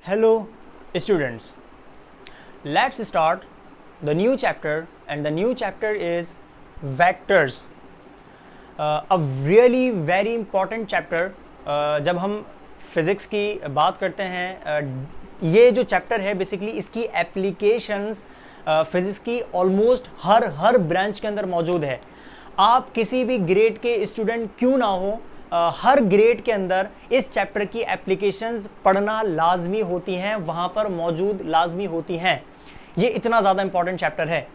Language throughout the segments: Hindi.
Hello students, let's start the new chapter and the new chapter is vectors. A really very important chapter. जब हम फिज़िक्स की बात करते हैं, ये जो चैप्टर है बेसिकली इसकी एप्लीकेशंस फिज़िक्स की ऑलमोस्ट हर ब्रांच के अंदर मौजूद है. आप किसी भी ग्रेड के स्टूडेंट क्यों ना हो, हर ग्रेड के अंदर इस चैप्टर की एप्लीकेशंस पढ़ना लाजमी होती हैं, वहाँ पर मौजूद लाजमी होती हैं. ये इतना ज़्यादा इंपॉर्टेंट चैप्टर है,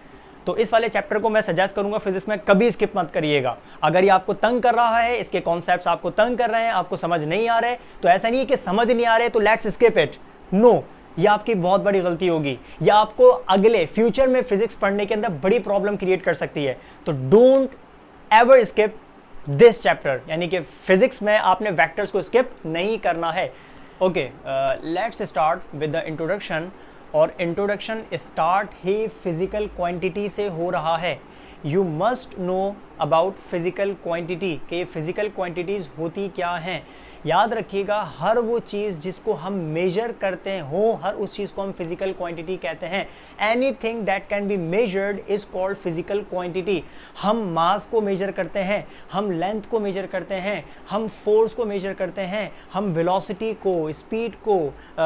तो इस वाले चैप्टर को मैं सजेस्ट करूंगा फिजिक्स में कभी स्किप मत करिएगा. अगर ये आपको तंग कर रहा है, इसके कॉन्सेप्ट्स आपको तंग कर रहे हैं, आपको समझ नहीं आ रहे, तो ऐसा नहीं है कि समझ नहीं आ रहे तो लेट्स स्किप इट. नो, ये आपकी बहुत बड़ी गलती होगी. ये आपको अगले फ्यूचर में फिजिक्स पढ़ने के अंदर बड़ी प्रॉब्लम क्रिएट कर सकती है. तो don't ever skip this chapter, यानी कि फिजिक्स में आपने वेक्टर्स को स्किप नहीं करना है. Okay, let's start with the introduction. और इंट्रोडक्शन स्टार्ट ही फिजिकल क्वांटिटी से हो रहा है. You must know about physical quantity, कि फिजिकल क्वांटिटीज़ होती क्या हैं. याद रखिएगा, हर वो चीज़ जिसको हम मेजर करते हो, हर उस चीज़ को हम फिजिकल क्वांटिटी कहते हैं. Anything that can be measured is called physical quantity. हम मास को मेजर करते हैं, हम लेंथ को मेजर करते हैं, हम फोर्स को मेजर करते हैं, हम वेलोसिटी को, स्पीड को,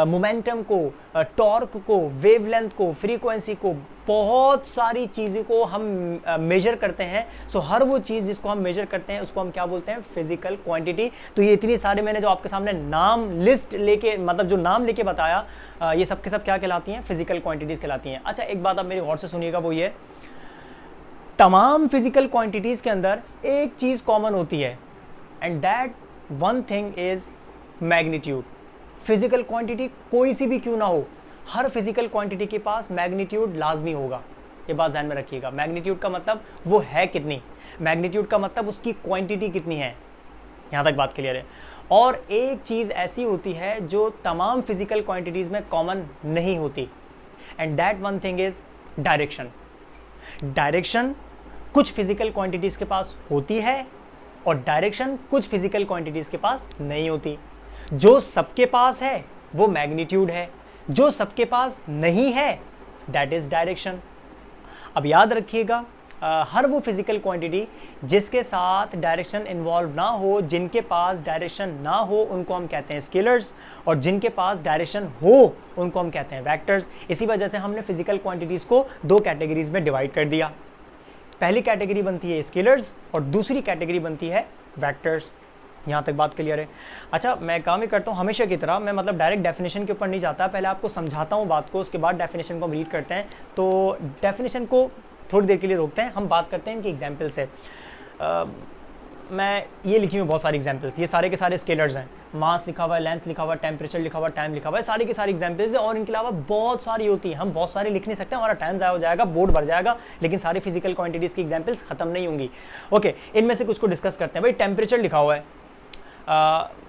मोमेंटम को, टॉर्क को, वेवलेंथ को, फ्रीक्वेंसी को, बहुत सारी चीज़ों को हम मेजर करते हैं. सो हर वो चीज़ जिसको हम मेजर करते हैं उसको हम क्या बोलते हैं, फिजिकल क्वांटिटी. तो ये इतनी सारे मैंने जो आपके सामने नाम लिस्ट लेके, मतलब जो नाम लेके बताया, ये सब के सब क्या कहलाती हैं, फिजिकल क्वांटिटीज़ कहलाती हैं. अच्छा, एक बात आप मेरी गौर से सुनिएगा, वो ये, तमाम फिजिकल क्वांटिटीज़ के अंदर एक चीज़ कॉमन होती है, and that one thing is magnitude. Physical quantity कोई सी भी क्यों ना हो, हर फिजिकल क्वांटिटी के पास मैग्नीट्यूड लाजमी होगा. ये बात ध्यान में रखिएगा. मैग्नीट्यूड का मतलब वो है कितनी, मैग्नीट्यूड का मतलब उसकी क्वांटिटी कितनी है. यहाँ तक बात क्लियर है. और एक चीज़ ऐसी होती है जो तमाम फिजिकल क्वांटिटीज़ में कॉमन नहीं होती, and that one thing is direction. Direction कुछ फिजिकल क्वांटिटीज़ के पास होती है और डायरेक्शन कुछ फिजिकल क्वांटिटीज़ के पास नहीं होती. जो सबके पास है वो मैग्नीट्यूड है, जो सबके पास नहीं है दैट इज डायरेक्शन. अब याद रखिएगा, हर वो फिजिकल क्वांटिटी जिसके साथ डायरेक्शन इन्वॉल्व ना हो, जिनके पास डायरेक्शन ना हो, उनको हम कहते हैं स्केलर्स, और जिनके पास डायरेक्शन हो उनको हम कहते हैं वेक्टर्स. इसी वजह से हमने फिजिकल क्वांटिटीज़ को दो कैटेगरीज में डिवाइड कर दिया. पहली कैटेगरी बनती है स्केलर्स और दूसरी कैटेगरी बनती है वेक्टर्स. यहाँ तक बात क्लियर है. अच्छा, मैं काम ही करता हूँ हमेशा की तरह, मैं मतलब डायरेक्ट डेफिनेशन के ऊपर नहीं जाता, पहले आपको समझाता हूँ बात को, उसके बाद डेफिनेशन को हम रीड करते हैं. तो डेफिनेशन को थोड़ी देर के लिए रोकते हैं, हम बात करते हैं इनकी एग्जाम्पल से. मैं ये लिखी हुई बहुत सारी एग्जाम्पल्स, ये सारे के सारे स्केलर्स हैं. मास लिखा हुआ है, लेंथ लिखा हुआ है, टेम्परेचर लिखा हुआ है, टाइम लिखा हुआ है, सारी की सारी एग्जाम्पल्स है. और इनके अलावा बहुत सारी होती हैं, हम बहुत सारे लिख नहीं सकते, हमारा टाइम ज़ाया हो जाएगा, बोर्ड भर जाएगा, लेकिन सारी फिजिकल क्वांटिटीज़ की एग्जाम्पल्स खत्म नहीं होंगी. ओके, इनमें से कुछ को डिस्कस करते हैं. भाई, टेम्परेचर लिखा हुआ है.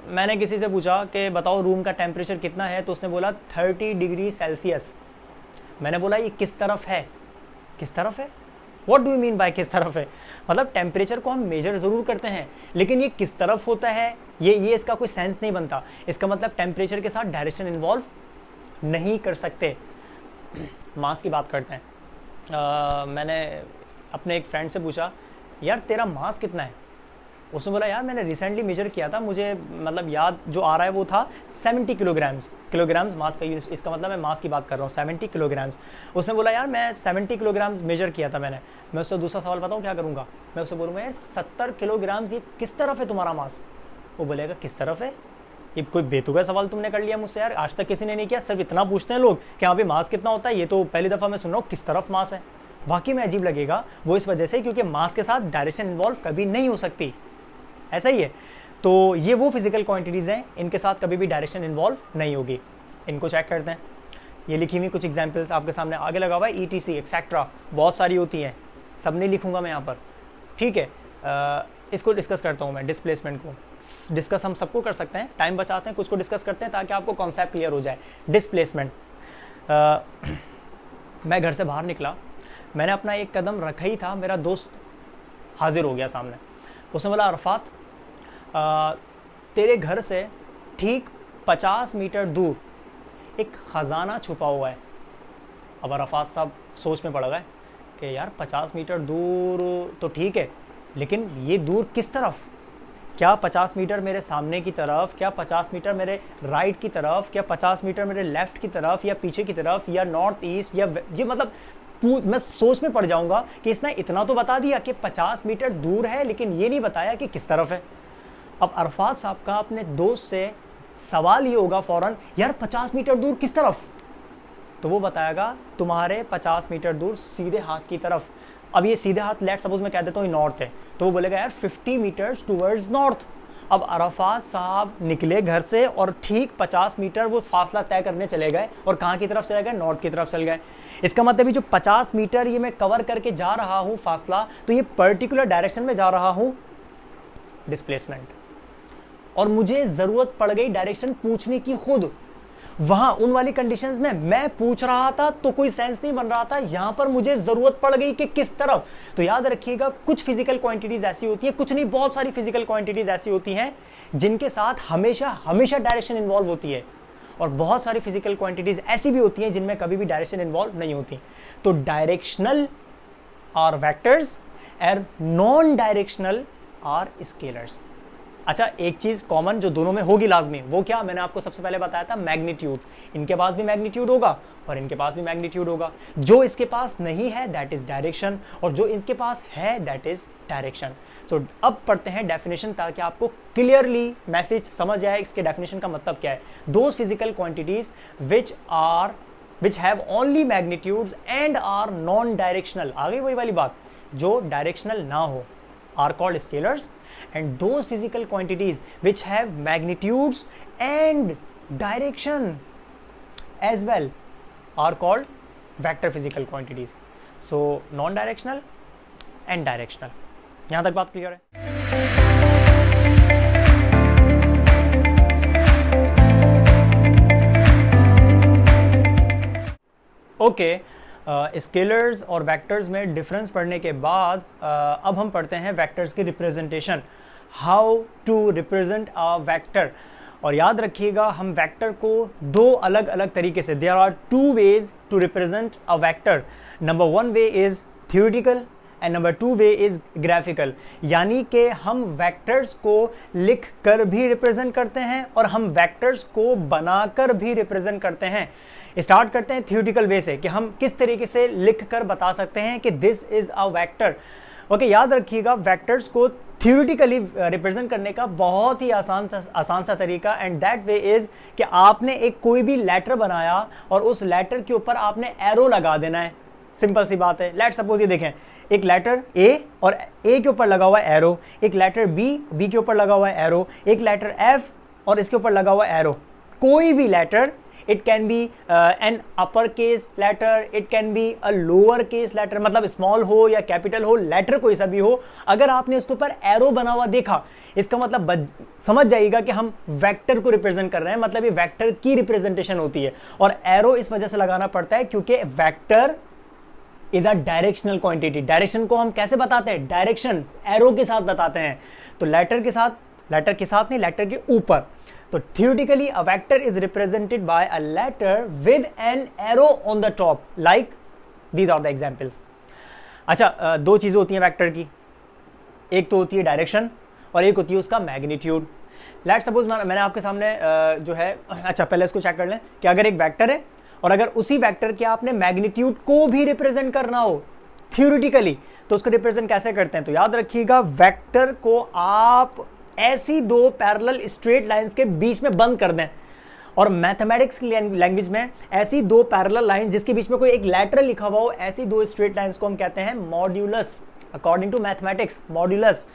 मैंने किसी से पूछा कि बताओ रूम का टेम्परेचर कितना है, तो उसने बोला 30 डिग्री सेल्सियस. मैंने बोला ये किस तरफ है, किस तरफ है, what do you mean by किस तरफ है. मतलब टेम्परेचर को हम मेजर ज़रूर करते हैं, लेकिन ये किस तरफ होता है, ये इसका कोई सेंस नहीं बनता. इसका मतलब टेम्परेचर के साथ डायरेक्शन इन्वॉल्व नहीं कर सकते. मास की बात करते हैं. मैंने अपने एक फ्रेंड से पूछा, यार तेरा मास कितना है. उसने बोला, यार मैंने रिसेंटली मेजर किया था, मुझे मतलब याद जो आ रहा है वो था 70 किलोग्राम्स मास का. इसका मतलब मैं मास की बात कर रहा हूँ, 70 किलोग्राम्स. उसने बोला, यार मैं 70 किलोग्राम्स मेजर किया था मैंने. मैं उससे दूसरा सवाल बताऊँ क्या करूँगा, मैं उससे बोलूँगा, यार 70 किलोग्राम्स ये किस तरफ है तुम्हारा मास. वो बोलेगा किस तरफ है, ये कोई बेतुका सवाल तुमने कर लिया मुझसे. यार आज तक किसी ने नहीं किया, सिर्फ इतना पूछते हैं लोग कि यहाँ पे मास कितना होता है. ये तो पहली दफ़ा मैं सुन रहा हूँ किस तरफ मास है. वाकई में अजीब लगेगा, वो इस वजह से क्योंकि मास के साथ डायरेक्शन इन्वॉल्व कभी नहीं हो सकती. ऐसा ही है. तो ये वो फिजिकल क्वांटिटीज़ हैं, इनके साथ कभी भी डायरेक्शन इन्वॉल्व नहीं होगी. इनको चेक करते हैं. ये लिखी हुई कुछ एग्जांपल्स आपके सामने आगे लगा हुआ है, ETC एक्सेट्रा, बहुत सारी होती हैं, सब नहीं लिखूंगा मैं यहाँ पर, ठीक है. इसको डिस्कस करता हूँ मैं. डिस्प्लेसमेंट को डिस्कस हम सबको कर सकते हैं, टाइम बचाते हैं, कुछ को डिस्कस करते हैं ताकि आपको कॉन्सेप्ट क्लियर हो जाए. डिस्प्लेसमेंट. मैं घर से बाहर निकला, मैंने अपना एक कदम रखा ही था, मेरा दोस्त हाजिर हो गया सामने. उसने बोला, अरफात तेरे घर से ठीक 50 मीटर दूर एक ख़जाना छुपा हुआ है। अब अरफात साहब सोच में पड़ गए कि यार 50 मीटर दूर तो ठीक है, लेकिन ये दूर किस तरफ? क्या 50 मीटर मेरे सामने की तरफ, क्या 50 मीटर मेरे राइट की तरफ, क्या 50 मीटर मेरे लेफ्ट की तरफ, या पीछे की तरफ, या नॉर्थ ईस्ट, या ये मतलब मैं सोच में पड़ जाऊंगा कि इसने इतना तो बता दिया कि 50 मीटर दूर है, लेकिन ये नहीं बताया कि किस तरफ है। अब अरफात साहब का अपने दोस्त से सवाल ये होगा फौरन, यार 50 मीटर दूर किस तरफ? तो वो बताएगा तुम्हारे 50 मीटर दूर सीधे हाथ की तरफ। अब ये सीधे हाथ लेट सपोज मैं कह देता हूँ नॉर्थ है, तो वो बोलेगा यार 50 मीटर्स टूवर्ड्स नॉर्थ। अब अरफात साहब निकले घर से और ठीक 50 मीटर वो फासला तय करने चले गए, और कहाँ की तरफ चले गए? नॉर्थ की तरफ चले गए। इसका मतलब ये जो 50 मीटर ये मैं कवर करके जा रहा हूँ फासला, तो ये पर्टिकुलर डायरेक्शन में जा रहा हूँ डिस्प्लेसमेंट, और मुझे ज़रूरत पड़ गई डायरेक्शन पूछने की खुद। वहां उन वाली कंडीशंस में मैं पूछ रहा था तो कोई सेंस नहीं बन रहा था, यहां पर मुझे जरूरत पड़ गई कि किस तरफ। तो याद रखिएगा, कुछ फिजिकल क्वांटिटीज ऐसी होती है, कुछ नहीं बहुत सारी फिजिकल क्वांटिटीज ऐसी होती हैं जिनके साथ हमेशा हमेशा डायरेक्शन इन्वॉल्व होती है, और बहुत सारी फिजिकल क्वांटिटीज ऐसी भी होती हैं जिनमें कभी भी डायरेक्शन इन्वॉल्व नहीं होती। तो directional are vectors and non directional are scalars. अच्छा, एक चीज़ कॉमन जो दोनों में होगी लाजमी, वो क्या? मैंने आपको सबसे पहले बताया था मैग्नीट्यूड। इनके पास भी मैग्नीट्यूड होगा और इनके पास भी मैग्नीट्यूड होगा। जो इसके पास नहीं है दैट इज डायरेक्शन, और जो इनके पास है दैट इज डायरेक्शन। सो अब पढ़ते हैं डेफिनेशन, ताकि आपको क्लियरली मैसेज समझ जाए इसके डेफिनेशन का मतलब क्या है। Those physical quantities which have only magnitudes and are non directional, आ गई वही वाली बात, जो डायरेक्शनल ना हो, are called scalars, and those physical quantities which have magnitudes and direction as well are called vector physical quantities. So non-directional and directional. यहाँ तक बात क्लियर है? ओके, स्केलर्स और वेक्टर्स में डिफरेंस पढ़ने के बाद अब हम पढ़ते हैं वेक्टर्स की representation, how to represent a vector. और याद रखिएगा, हम वेक्टर को दो अलग अलग तरीके से, there are two ways to represent a vector. Number one way is theoretical and number two way is graphical. यानी कि हम वेक्टर्स को लिख कर भी रिप्रेजेंट करते हैं और हम वेक्टर्स को बनाकर भी रिप्रेजेंट करते हैं। स्टार्ट करते हैं थ्योरेटिकल वे से, कि हम किस तरीके से लिख कर बता सकते हैं कि this is a vector. Okay, याद रखिएगा, वेक्टर्स को थ्योरेटिकली रिप्रेजेंट करने का बहुत ही आसान सा तरीका, एंड दैट वे इज कि आपने एक कोई भी लेटर बनाया और उस लेटर के ऊपर आपने एरो लगा देना है। सिंपल सी बात है। लेट सपोज ये देखें, एक लेटर ए और ए के ऊपर लगा हुआ है एरो, एक लेटर बी, बी के ऊपर लगा हुआ है एरो, एक लेटर एफ और इसके ऊपर लगा हुआ है एरो। कोई भी letter, it can be an upper case letter, it can be a lower case letter, मतलब स्मॉल हो या कैपिटल हो, लेटर कोई सा भी हो, अगर आपने उसके ऊपर एरो बना हुआ देखा, इसका मतलब समझ जाइएगा कि हम वेक्टर को रिप्रेजेंट कर रहे हैं, मतलब ये वेक्टर की रिप्रेजेंटेशन होती है। और एरो इस वजह से लगाना पड़ता है क्योंकि vector is a directional quantity. Direction को हम कैसे बताते हैं? डायरेक्शन एरो के साथ बताते हैं। तो लेटर के साथ नहीं, लेटर के ऊपर। तो theoretically a vector is represented by a letter with an arrow on the top, like these are the examples. अच्छा, दो चीज़ें होती हैं वेक्टर की, एक तो होती है डायरेक्शन और एक होती है उसका मैग्नीट्यूड। लेट सपोज मैंने आपके सामने जो है, अच्छा पहले इसको चेक कर लें कि अगर एक वेक्टर है और अगर उसी वेक्टर के आपने मैग्नीट्यूड को भी रिप्रेजेंट करना हो थियोरेटिकली, तो उसको रिप्रेजेंट कैसे करते हैं? तो याद रखिएगा, वेक्टर को आप ऐसी दो पैरेलल स्ट्रेट लाइंस के बीच में बंद कर दें, और मैथमेटिक्स की लैंग्वेज में ऐसी दो पैरेलल लाइन जिसके बीच में कोई एक लेटर लिखा हुआ हो, ऐसी दो स्ट्रेट लाइंस को हम कहते हैं modulus. According to mathematics, modulus.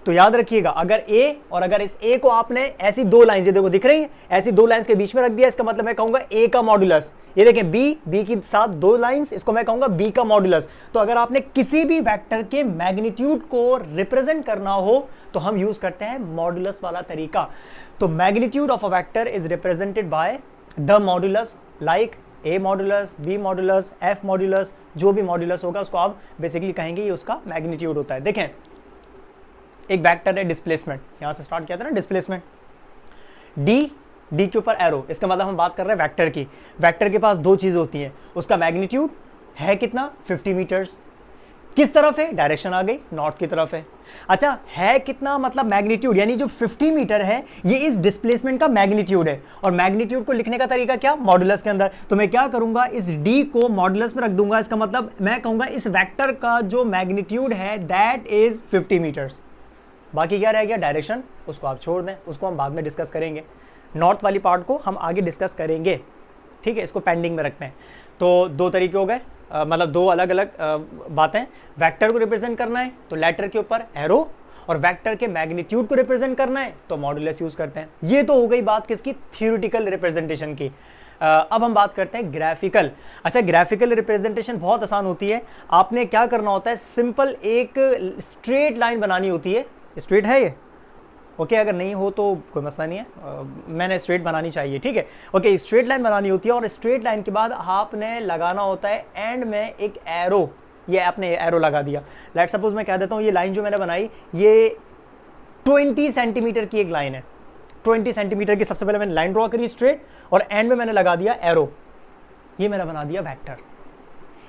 तो याद रखिएगा, अगर ए और अगर इस ए को आपने ऐसी दो लाइंस, ये देखो दिख रही है, ऐसी दो लाइंस के बीच में रख दिया, इसका मतलब मैं कहूंगा ए का मॉड्यूलस। ये देखें बी के साथ दो लाइंस, इसको मैं कहूंगा बी का मॉड्यूलस। तो अगर आपने किसी भी वेक्टर के मैग्नीट्यूड को रिप्रेजेंट करना हो तो हम यूज करते हैं मॉड्यूलस वाला तरीका। तो magnitude of a vector is represented by the modulus, like A modulus, B modulus, F modulus, जो भी मॉड्यूलस होगा उसको आप बेसिकली कहेंगे ये उसका मैग्नीट्यूड होता है। देखें, एक वेक्टर है डिस्प्लेसमेंट, यहां से स्टार्ट किया था ना डिस्प्लेसमेंट, डी डी के ऊपर एरो, इसका मतलब हम बात कर रहे हैं वेक्टर की। वेक्टर के पास दो चीज़ होती हैं, उसका मैग्नीट्यूड है कितना 50 मीटर्स, किस तरफ है, डायरेक्शन आ गई नॉर्थ की तरफ है। अच्छा है कितना मतलब मैग्नीट्यूड, यानी जो 50 मीटर है ये इस डिस्प्लेसमेंट का मैग्नीट्यूड है। और मैग्नीट्यूड को लिखने का तरीका क्या, मॉडुलस के अंदर। तो मैं क्या करूंगा, इस डी को मॉडुलस में रख दूंगा, इसका मतलब मैं कहूंगा इस वेक्टर का जो मैग्नीट्यूड है दैट इज 50 मीटर्स। बाकी क्या रह गया, डायरेक्शन, उसको आप छोड़ दें, उसको हम बाद में डिस्कस करेंगे। नॉर्थ वाली पार्ट को हम आगे डिस्कस करेंगे, ठीक है, इसको पेंडिंग में रखते हैं। तो दो तरीके हो गए, मतलब दो अलग अलग बातें। वेक्टर को रिप्रेजेंट करना है तो लेटर के ऊपर एरो, और वेक्टर के मैग्नीट्यूड को रिप्रेजेंट करना है तो मॉडुलस यूज करते हैं। ये तो हो गई बात किसकी, थियोरिटिकल रिप्रेजेंटेशन की। अब हम बात करते हैं ग्राफिकल। अच्छा ग्राफिकल रिप्रेजेंटेशन बहुत आसान होती है। आपने क्या करना होता है, सिंपल एक स्ट्रेट लाइन बनानी होती है। स्ट्रेट है ये, ओके अगर नहीं हो तो कोई मसला नहीं है, मैंने स्ट्रेट बनानी चाहिए, ठीक है। ओके स्ट्रेट लाइन बनानी होती है, और स्ट्रेट लाइन के बाद आपने लगाना होता है एंड में एक एरो। ये आपने एरो लगा दिया, लेट सपोज मैं कह देता हूँ ये लाइन जो मैंने बनाई ये 20 सेंटीमीटर की एक लाइन है। 20 सेंटीमीटर की सबसे पहले मैंने लाइन ड्रॉ करी स्ट्रेट, और एंड में मैंने लगा दिया एरो। ये मैंने बना दिया वेक्टर।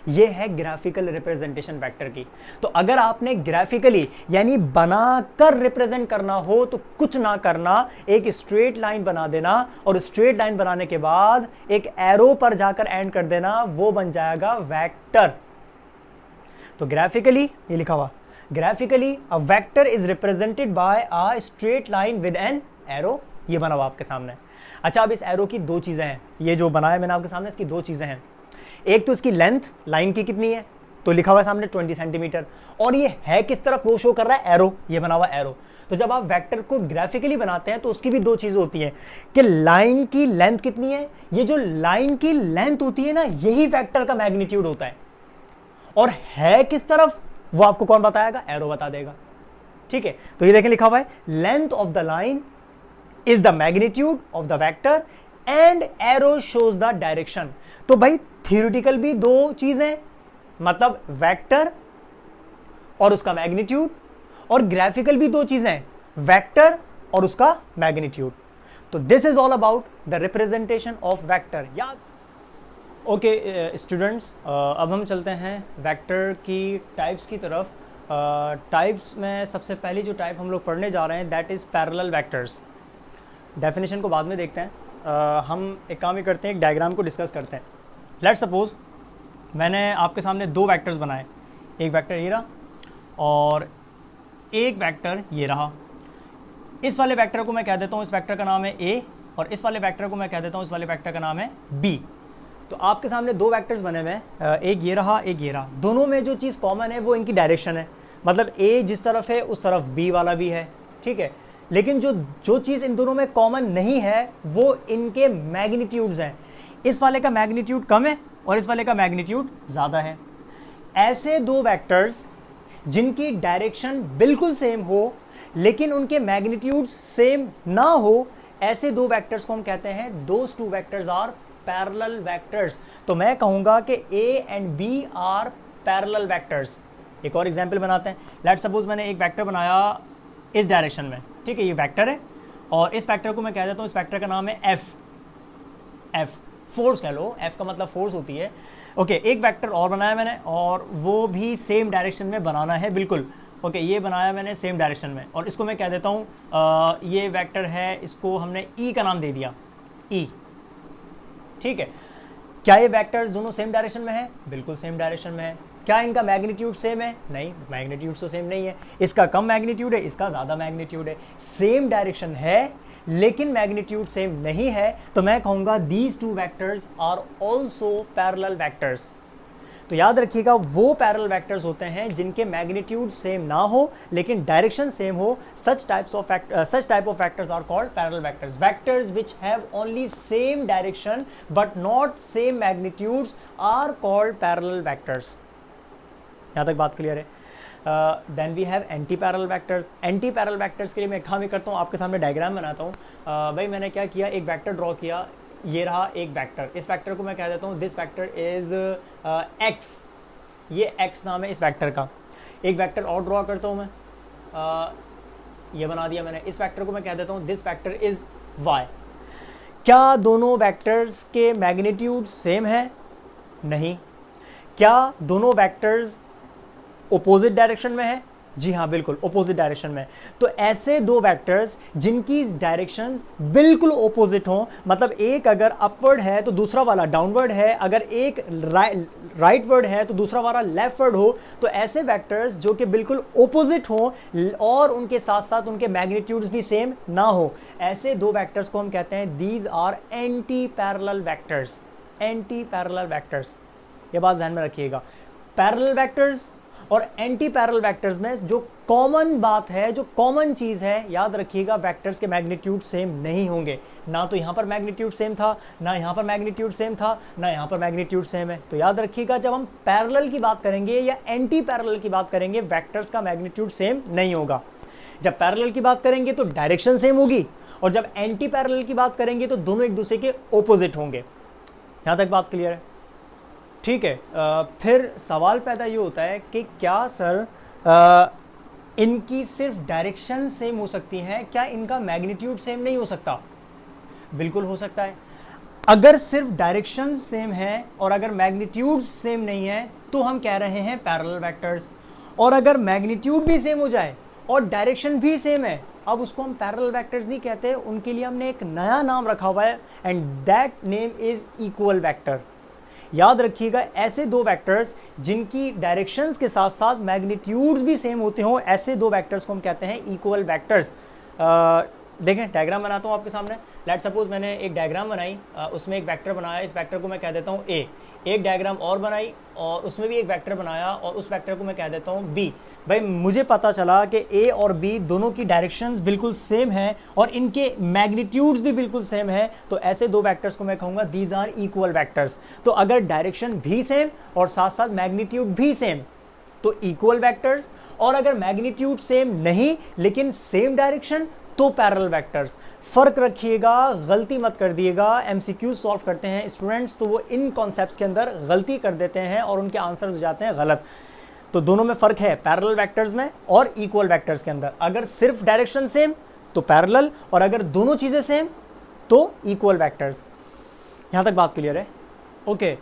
ये है ग्राफिकल रिप्रेजेंटेशन वेक्टर की। तो अगर आपने ग्राफिकली यानी बनाकर रिप्रेजेंट करना हो तो कुछ ना करना, एक स्ट्रेट लाइन बना देना, और स्ट्रेट लाइन बनाने के बाद एक एरो पर जाकर एंड कर देना, वो बन जाएगा वेक्टर। तो ग्राफिकली ये लिखा हुआ, graphically a vector is represented bye a straight line with an arrow. ये बना हुआ आपके सामने। अच्छा अब इस एरो की दो चीजें हैं, ये जो बनाया मैंने आपके सामने इसकी दो चीजें हैं। एक तो इसकी लेंथ लाइन की कितनी है, तो लिखा हुआ है सामने 20 सेंटीमीटर, और ये है किस तरफ, वो शो कर रहा है एरो, ये बना हुआ एरो। तो जब आप वेक्टर को ग्राफिकली बनाते हैं तो उसकी भी दो चीजें होती हैं कि लाइन की लेंथ कितनी है। ये जो लाइन की लेंथ होती है ना, यही वेक्टर का मैग्नीट्यूड होता है, और है किस तरफ वो आपको कौन बताएगा, एरो बता देगा, ठीक है। तो ये देखें लिखा हुआ है length of the line is the magnitude of the vector and arrow shows the direction. तो भाई थियोरिटिकल भी दो चीजें, मतलब वेक्टर और उसका मैग्नीट्यूड, और ग्राफिकल भी दो चीजें, वेक्टर और उसका मैग्नीट्यूड। तो this is all about the representation of vector. याद ओके स्टूडेंट्स, अब हम चलते हैं वेक्टर की टाइप्स की तरफ। टाइप्स में सबसे पहली जो टाइप हम लोग पढ़ने जा रहे हैं that is parallel vectors. Definition को बाद में देखते हैं, हम एक काम ही करते हैं, एक डायग्राम को डिस्कस करते हैं। लेट्स सपोज मैंने आपके सामने दो वेक्टर्स बनाए, एक वेक्टर ये रहा और एक वेक्टर ये रहा। इस वाले वेक्टर को मैं कह देता हूँ, इस वेक्टर का नाम है ए, और इस वाले वेक्टर को मैं कह देता हूँ, इस वाले वेक्टर का नाम है बी। तो आपके सामने दो वेक्टर्स बने हुए हैं, एक ये रहा एक ये रहा। दोनों में जो चीज़ कॉमन है वो इनकी डायरेक्शन है, मतलब ए जिस तरफ है उस तरफ बी वाला भी है, ठीक है। लेकिन जो चीज़ इन दोनों में कॉमन नहीं है वो इनके मैग्नीट्यूड्स हैं। इस वाले का मैग्नीट्यूड कम है और इस वाले का मैग्नीट्यूड ज़्यादा है। ऐसे दो वेक्टर्स जिनकी डायरेक्शन बिल्कुल सेम हो लेकिन उनके मैग्नीट्यूड्स सेम ना हो, ऐसे दो वेक्टर्स को हम कहते हैं those two vectors are parallel vectors. तो मैं कहूँगा कि A and B are parallel vectors. एक और एग्जाम्पल बनाते हैं। लेट सपोज मैंने एक वेक्टर बनाया इस डायरेक्शन में, ठीक है, ये वेक्टर है, और इस वेक्टर को मैं कह देता हूँ, इस वेक्टर का नाम है एफ फोर्स कह लो, एफ का मतलब फोर्स होती है। ओके एक वेक्टर और बनाया मैंने, और वो भी सेम डायरेक्शन में बनाना है बिल्कुल। ओके ये बनाया मैंने सेम डायरेक्शन में, और इसको मैं कह देता हूँ ये वेक्टर है, इसको हमने ई का नाम दे दिया, ई, ठीक है। क्या ये वेक्टर्स दोनों सेम डायरेक्शन में है, बिल्कुल सेम डायरेक्शन में है। क्या इनका मैग्नीट्यूड सेम है, नहीं, मैग्नीट्यूड तो सेम नहीं है। इसका कम मैग्नीट्यूड है, इसका ज़्यादा मैग्नीट्यूड है। सेम डायरेक्शन है लेकिन मैग्नीट्यूड सेम नहीं है, तो मैं कहूँगा these two vectors are also parallel vectors. तो याद रखिएगा वो पैरेलल वेक्टर्स होते हैं जिनके मैग्नीट्यूड सेम ना हो लेकिन डायरेक्शन सेम हो। such type of factors are called parallel vectors. Vectors which have only same direction but not same magnitudes are called parallel vectors. यहाँ तक बात क्लियर है। Then we have anti parallel vectors. Anti parallel vectors के लिए मैं एक काम ही करता हूँ, आपके सामने डायग्राम बनाता हूँ। भाई मैंने क्या किया, एक वेक्टर ड्रॉ किया, ये रहा एक वेक्टर। इस वेक्टर को मैं कह देता हूँ दिस वेक्टर इज एक्स, ये एक्स नाम है इस वेक्टर का। एक वेक्टर और ड्रॉ करता हूँ मैं, ये बना दिया मैंने। इस वेक्टर को मैं कह देता हूँ दिस वेक्टर इज वाई। क्या दोनों वेक्टर्स के मैग्नीट्यूड सेम है? नहीं। क्या दोनों वेक्टर्स ऑपोजिट डायरेक्शन में है? जी हाँ, बिल्कुल ऑपोजिट डायरेक्शन में। तो ऐसे दो वेक्टर्स जिनकी डायरेक्शंस बिल्कुल ऑपोजिट हों, मतलब एक अगर अपवर्ड है तो दूसरा वाला डाउनवर्ड है, अगर एक राइटवर्ड है तो दूसरा वाला लेफ्टवर्ड हो, तो ऐसे वेक्टर्स जो कि बिल्कुल ऑपोजिट हों और उनके साथ साथ उनके मैग्नीट्यूड्स भी सेम ना हो, ऐसे दो वेक्टर्स को हम कहते हैं these are anti parallel vectors. Anti parallel vectors, ये बात ध्यान में रखिएगा। पैरेलल वेक्टर्स और एंटी पैरेलल वेक्टर्स में जो कॉमन बात है, जो कॉमन चीज है, याद रखिएगा वेक्टर्स के मैग्नीट्यूड सेम नहीं होंगे। ना तो यहां पर मैग्नीट्यूड सेम था, ना यहां पर मैग्नीट्यूड सेम था, ना यहां पर मैग्नीट्यूड सेम है। तो याद रखिएगा जब हम पैरेलल की बात करेंगे या एंटी पैरेलल की बात करेंगे, वेक्टर्स का मैग्नीट्यूड सेम नहीं होगा। जब पैरेलल की बात करेंगे तो डायरेक्शन सेम होगी, और जब एंटी पैरेलल की बात करेंगे तो दोनों एक दूसरे के ऑपोजिट होंगे। यहां तक बात क्लियर है? ठीक है। फिर सवाल पैदा ये होता है कि क्या सर इनकी सिर्फ डायरेक्शन सेम हो सकती है, क्या इनका मैग्नीट्यूड सेम नहीं हो सकता? बिल्कुल हो सकता है। अगर सिर्फ डायरेक्शन सेम है और अगर मैग्नीट्यूड सेम नहीं है तो हम कह रहे हैं पैरेलल वेक्टर्स। और अगर मैग्नीट्यूड भी सेम हो जाए और डायरेक्शन भी सेम है, अब उसको हम पैरेलल वेक्टर्स नहीं कहते, उनके लिए हमने एक नया नाम रखा हुआ है, and that name is equal vector. याद रखिएगा, ऐसे दो वेक्टर्स जिनकी डायरेक्शंस के साथ साथ मैग्नीट्यूड्स भी सेम होते हो, ऐसे दो वेक्टर्स को हम कहते हैं इक्वल वेक्टर्स। देखें, डायग्राम बनाता हूँ आपके सामने। लेट सपोज मैंने एक डायग्राम बनाई, उसमें एक वेक्टर बनाया, इस वेक्टर को मैं कह देता हूँ ए। एक डायग्राम और बनाई और उसमें भी एक वेक्टर बनाया और उस वेक्टर को मैं कह देता हूँ बी। भाई मुझे पता चला कि ए और बी दोनों की डायरेक्शंस बिल्कुल सेम है और इनके मैग्नीट्यूड्स भी बिल्कुल सेम है, तो ऐसे दो वेक्टर्स को मैं कहूँगा दीज आर इक्वल वेक्टर्स। तो अगर डायरेक्शन भी सेम और साथ साथ मैग्नीट्यूड भी सेम तो इक्वल वेक्टर्स, और अगर मैग्नीट्यूड सेम नहीं लेकिन सेम डायरेक्शन तो पैरेलल वेक्टर्स। फर्क रखिएगा, गलती मत कर दिएगा। एमसीक्यू सॉल्व करते हैं स्टूडेंट्स तो वो इन कॉन्सेप्ट्स के अंदर गलती कर देते हैं और उनके आंसर्स हो जाते हैं गलत। तो दोनों में फर्क है, पैरेलल वेक्टर्स में और इक्वल वेक्टर्स के अंदर। अगर सिर्फ डायरेक्शन सेम तो पैरेलल, और अगर दोनों चीजें सेम तो इक्वल वेक्टर्स। यहां तक बात क्लियर है? ओके।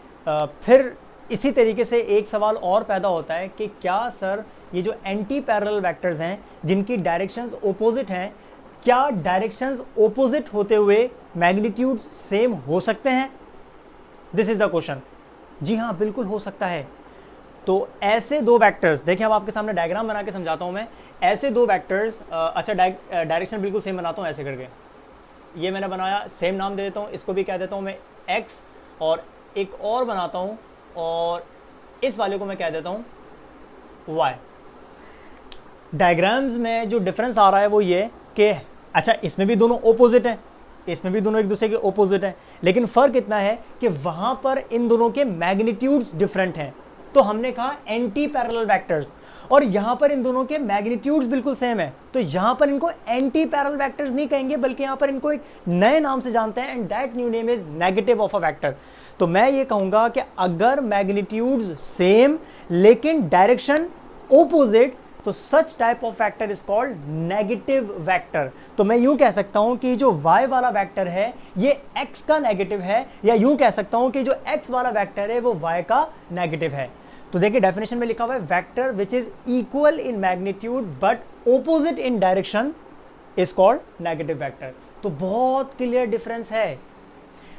फिर इसी तरीके से एक सवाल और पैदा होता है कि क्या सर ये जो एंटी पैरेलल वेक्टर्स हैं जिनकी डायरेक्शंस ऑपोजिट हैं, क्या डायरेक्शंस ऑपोजिट होते हुए मैग्नीट्यूड्स सेम हो सकते हैं? This is the question. जी हाँ, बिल्कुल हो सकता है। तो ऐसे दो वेक्टर्स, देखिए अब आपके सामने डायग्राम बना के समझाता हूं मैं। ऐसे दो वेक्टर्स, अच्छा डायरेक्शन बिल्कुल सेम बनाता हूं ऐसे करके। ये मैंने बनाया, सेम नाम दे देता हूं, इसको भी कह देता हूं मैं x, और एक और बनाता हूं और इस वाले को मैं कह देता हूं y। डायग्राम्स में जो डिफरेंस आ रहा है वो ये कि अच्छा इसमें भी दोनों ऑपोजिट हैं, इसमें भी दोनों एक दूसरे के ऑपोजिट हैं, लेकिन फर्क इतना है कि वहां पर इन दोनों के मैग्नीट्यूड्स डिफरेंट हैं, तो हमने कहा एंटी पैरेलल वेक्टर्स। और यहां पर इन दोनों के मैग्नीट्यूड्स बिल्कुल सेम है, तो यहां पर इनको एंटी पैरेलल वेक्टर्स नहीं कहेंगे, बल्कि यहां पर इनको एक नए नाम से जानते हैं, and that new name is negative of a vector. तो मैं ये कहूंगा कि अगर मैग्नीट्यूड्स सेम लेकिन डायरेक्शन ऑपोजिट, तो such type of vector is called negative vector. तो मैं यूं कह सकता हूं कि जो y वाला वेक्टर है ये x का नेगेटिव है, या यूं कह सकता हूं कि जो x वाला वेक्टर है वो y का नेगेटिव है। तो देखिए डेफिनेशन में लिखा हुआ है vector which is equal in magnitude but opposite in direction is called negative vector. तो बहुत क्लियर डिफरेंस है।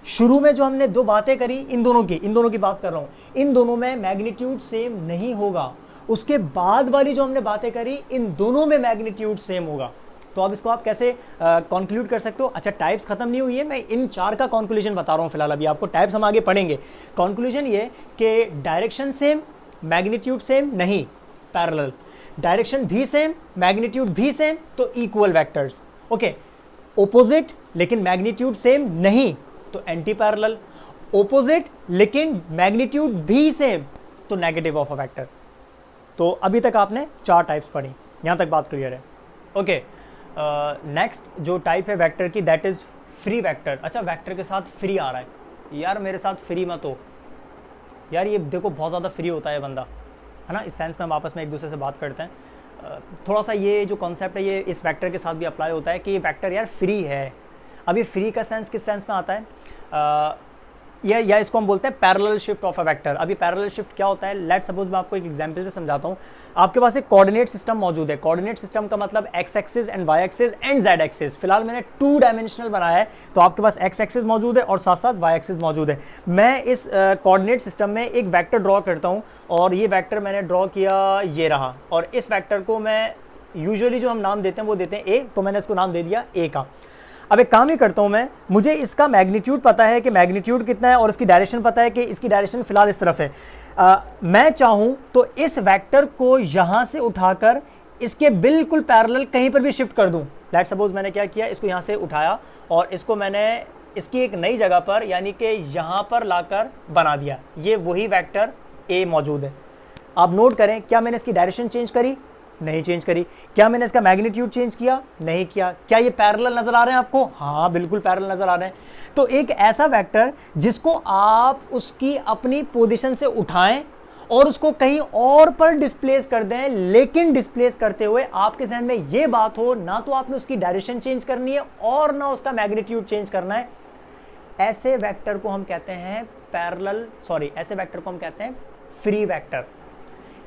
शुरू में जो हमने दो बातें करी, इन दोनों की बात कर रहा हूं, इन दोनों में मैग्नीट्यूड सेम नहीं होगा। उसके बाद वाली जो हमने बातें करी, इन दोनों में मैग्नीट्यूड सेम होगा। तो अब इसको आप कैसे कंक्लूड कर सकते हो? अच्छा, टाइप्स खत्म नहीं हुई है, मैं इन चार का कंक्लूजन बता रहा हूं फिलहाल। अभी आपको टाइप्स हम आगे पढ़ेंगे। कंक्लूजन ये कि डायरेक्शन सेम, मैग्नीट्यूड सेम नहीं, पैरेलल। डायरेक्शन भी सेम, मैग्नीट्यूड भी सेम, तो इक्वल वेक्टर्स। ओके। ऑपोजिट लेकिन मैग्नीट्यूड सेम नहीं, तो एंटी पैरेलल। ऑपोजिट लेकिन मैग्नीट्यूड भी सेम, तो नेगेटिव ऑफ अ वेक्टर। तो अभी तक आपने चार टाइप्स पढ़ी, यहां तक बात क्लियर है? ओके। नेक्स्ट जो टाइप है वेक्टर की, दैट इज फ्री वेक्टर। अच्छा, वेक्टर के साथ फ्री आ रहा है, यार मेरे साथ फ्री मत हो यार, ये देखो बहुत ज़्यादा फ्री होता है बंदा, है ना। इस सेंस में हम आपस में एक दूसरे से बात करते हैं। थोड़ा सा ये जो कॉन्सेप्ट है ये इस वेक्टर के साथ भी अप्लाई होता है कि ये वेक्टर यार फ्री है। अभी फ्री का सेंस किस सेंस में आता है, या इसको हम बोलते हैं parallel shift of a vector. अभी पैरेलल शिफ्ट क्या होता है, लेट सपोज मैं आपको एक एग्जांपल से समझाता हूँ। आपके पास एक कोऑर्डिनेट सिस्टम मौजूद है। कोऑर्डिनेट सिस्टम का मतलब X axis and Y axis and Z axis. फिलहाल मैंने 2 डायमेंशनल बनाया है, तो आपके पास एक्स एक्सिस मौजूद है और साथ साथ वाई एक्सिस मौजूद है। मैं इस कोऑर्डिनेट सिस्टम में एक वेक्टर ड्रॉ करता हूँ, और ये वेक्टर मैंने ड्रॉ किया, ये रहा। और इस वेक्टर को मैं यूजुअली जो हम नाम देते हैं वो देते हैं ए, तो मैंने इसको नाम दे दिया ए का। अब एक काम ही करता हूं मैं, मुझे इसका मैग्नीट्यूड पता है कि मैग्नीट्यूड कितना है, और इसकी डायरेक्शन पता है कि इसकी डायरेक्शन फिलहाल इस तरफ है। मैं चाहूं तो इस वेक्टर को यहां से उठाकर इसके बिल्कुल पैरेलल कहीं पर भी शिफ्ट कर दूं। लेट सपोज मैंने क्या किया, इसको यहां से उठाया और इसको मैंने इसकी एक नई जगह पर यानी कि यहां पर लाकर बना दिया। ये वही वेक्टर ए मौजूद है। आप नोट करें, क्या मैंने इसकी डायरेक्शन चेंज करी? नहीं चेंज करी। क्या मैंने इसका मैग्नीट्यूड चेंज किया? नहीं किया। क्या ये पैरेलल नजर आ रहे हैं आपको? हाँ, बिल्कुल पैरेलल नजर आ रहे हैं। तो एक ऐसा वेक्टर जिसको आप उसकी अपनी पोजीशन से उठाएं और उसको कहीं और पर डिस्प्लेस कर दें, लेकिन डिस्प्लेस करते हुए आपके जहन में यह बात हो, ना तो आपने उसकी डायरेक्शन चेंज करनी है और ना उसका मैग्नीट्यूड चेंज करना है, ऐसे वेक्टर को हम कहते हैं ऐसे वेक्टर को हम कहते हैं फ्री वेक्टर।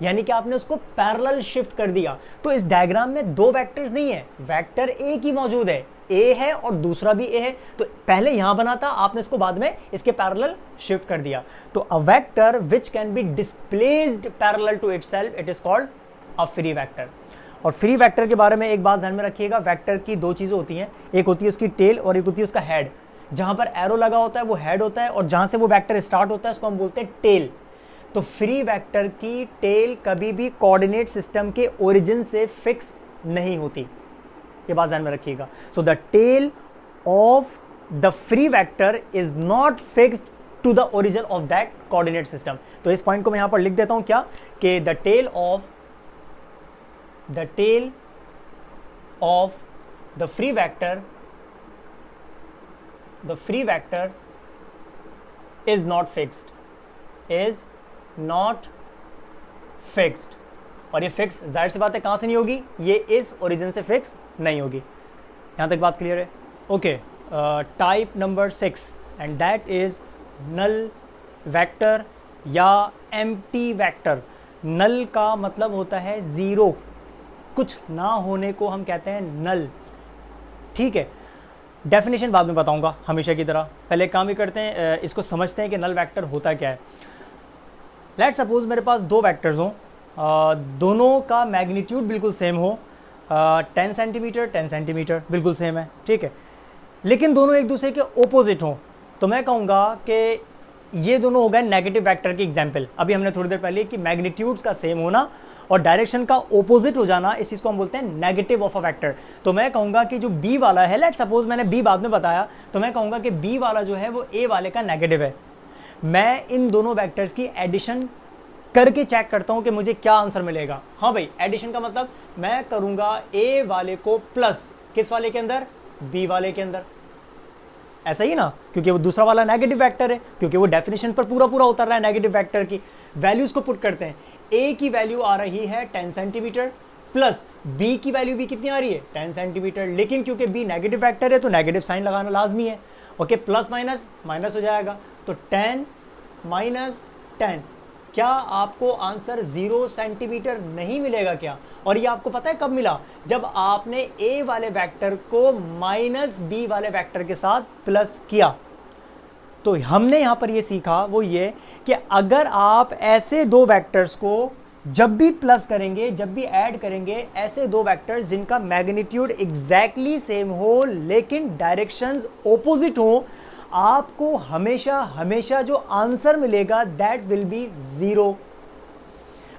यानी कि आपने उसको पैरेलल शिफ्ट कर दिया। तो इस डायग्राम में 2 वेक्टर्स नहीं है, वेक्टर एक ही मौजूद है, ए है और दूसरा भी ए है। तो पहले यहां बना था, आपने इसको बाद में इसके पैरेलल शिफ्ट कर दिया। तो a vector which can be displaced parallel to itself, it is called a free vector. और फ्री वेक्टर के बारे में एक बात ध्यान में रखिएगा, वेक्टर की 2 चीजें होती हैं, एक होती है उसकी टेल और एक होती है उसका हेड। जहां पर एरो लगा होता है वो हेड होता है, और जहां से वो वेक्टर स्टार्ट होता है उसको हम बोलते हैं टेल। तो फ्री वेक्टर की टेल कभी भी कोऑर्डिनेट सिस्टम के ओरिजिन से फिक्स नहीं होती, ये बात ध्यान में रखिएगा। So the tail of the free vector is not fixed to the origin of that coordinate system. तो इस पॉइंट को मैं यहां पर लिख देता हूं, क्या कि the tail of the free vector is not fixed, और ये फिक्स जाहिर सी बात है कहां से नहीं होगी, ये इस ओरिजिन से फिक्स नहीं होगी। यहां तक बात क्लियर है? Okay, type number 6 and that is null vector या एम्प्टी वेक्टर। नल का मतलब होता है जीरो, कुछ ना होने को हम कहते हैं नल। ठीक है, डेफिनेशन बाद में बताऊंगा हमेशा की तरह, पहले काम ही करते हैं, इसको समझते हैं कि नल वेक्टर होता क्या है। लेट सपोज मेरे पास 2 वेक्टर्स हों, दोनों का मैग्नीट्यूड बिल्कुल सेम हो, 10 सेंटीमीटर 10 सेंटीमीटर बिल्कुल सेम है, ठीक है, लेकिन दोनों एक दूसरे के ओपोजिट हों, तो मैं कहूँगा कि ये दोनों हो गए नेगेटिव वेक्टर की एग्जाम्पल। अभी हमने थोड़ी देर पहले कि मैग्नीट्यूड्स का सेम होना और डायरेक्शन का ओपोजिट हो जाना, इस चीज़ को हम बोलते हैं नेगेटिव ऑफ अ वेक्टर। तो मैं कहूँगा कि जो बी वाला है, लेट सपोज मैंने बी बाद में बताया, तो मैं कहूँगा कि बी वाला जो है वो ए वाले का नेगेटिव है। मैं इन दोनों वेक्टर्स की एडिशन करके चेक करता हूं कि मुझे क्या आंसर मिलेगा। हाँ भाई, एडिशन का मतलब मैं करूंगा ए वाले को प्लस किस वाले के अंदर, बी वाले के अंदर, ऐसा ही ना, क्योंकि वो दूसरा वाला नेगेटिव वेक्टर है, क्योंकि वो डेफिनेशन पर पूरा पूरा उतर रहा है नेगेटिव वेक्टर की। वैल्यूज को पुट करते हैं, ए की वैल्यू आ रही है 10 सेंटीमीटर प्लस बी की वैल्यू भी कितनी आ रही है 10 सेंटीमीटर, लेकिन क्योंकि बी नेगेटिव वेक्टर है तो नेगेटिव साइन लगाना लाजमी है। ओके, प्लस माइनस माइनस हो जाएगा, तो 10 माइनस 10, क्या आपको आंसर 0 सेंटीमीटर नहीं मिलेगा क्या? और ये आपको पता है कब मिला? जब आपने ए वाले वेक्टर को माइनस बी वाले वेक्टर के साथ प्लस किया। तो हमने यहां पर ये सीखा वो ये कि अगर आप ऐसे 2 वेक्टर्स को जब भी प्लस करेंगे, जब भी ऐड करेंगे, ऐसे 2 वेक्टर्स जिनका मैग्नीट्यूड एग्जैक्टली सेम हो लेकिन डायरेक्शंस ऑपोजिट हो, आपको हमेशा हमेशा जो आंसर मिलेगा दैट विल बी 0।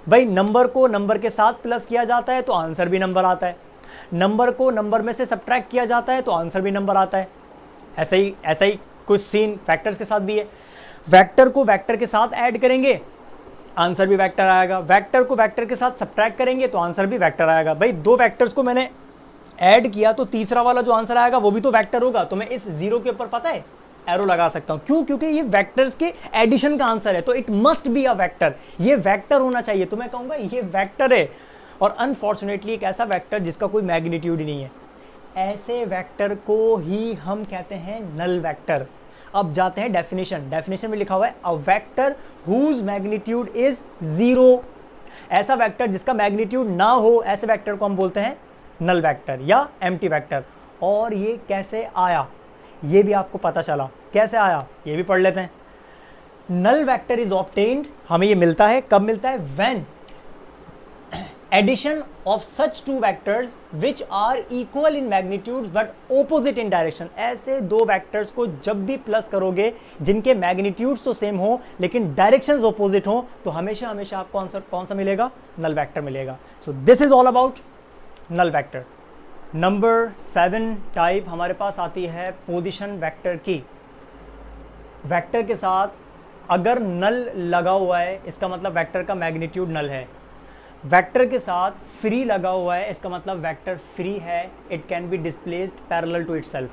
भाई, नंबर को नंबर के साथ प्लस किया जाता है तो आंसर भी नंबर आता है, नंबर को नंबर में से सब्ट्रैक्ट किया जाता है तो आंसर भी नंबर आता है। ऐसा ही कुछ सीन वेक्टर्स के साथ भी है। वेक्टर को वेक्टर के साथ ऐड करेंगे, आंसर भी वेक्टर आएगा, वेक्टर को वेक्टर के साथ सब्ट्रैक्ट करेंगे तो आंसर भी वेक्टर आएगा। भाई, 2 वेक्टर्स को मैंने ऐड किया तो तीसरा वाला जो आंसर आएगा वो भी तो वेक्टर होगा। तो मैं इस 0 के ऊपर पता है एरो लगा सकता हूं, क्यों? क्योंकि ये वेक्टर्स के एडिशन का आंसर है, तो it must be a vector, ये वेक्टर होना चाहिए। तो मैं कहूंगा ये वेक्टर है, और अनफॉर्चुनेटली एक ऐसा वेक्टर जिसका कोई मैग्नीट्यूड ही नहीं है। ऐसे वेक्टर को ही हम कहते हैं नल वेक्टर। अब जाते हैं डेफिनेशन। डेफिनेशन में लिखा हुआ है a vector whose magnitude is 0। ऐसा वेक्टर जिसका मैग्नीट्यूड ना हो, ऐसे वेक्टर को हम बोलते हैं नल वेक्टर या एम्प्टी वेक्टर। और ये कैसे आया ये भी आपको पता चला, कैसे आया ये भी पढ़ लेते हैं। नल वेक्टर इज ऑब्टेन्ड, हमें ये मिलता है, कब मिलता है? When addition of such two vectors which are equal in magnitudes but opposite in direction. ऐसे दो वेक्टर्स को जब भी प्लस करोगे जिनके मैग्नीट्यूड्स तो सेम हो लेकिन डायरेक्शंस ऑपोजिट हो, तो हमेशा हमेशा आपको आंसर कौन सा मिलेगा? नल वेक्टर मिलेगा। So this is all about null vector. Number 7 type हमारे पास आती है पोजीशन वेक्टर की। वेक्टर के साथ अगर नल लगा हुआ है इसका मतलब वेक्टर का मैग्नीट्यूड नल है। वेक्टर के साथ फ्री लगा हुआ है इसका मतलब वेक्टर फ्री है, it can be displaced parallel to itself.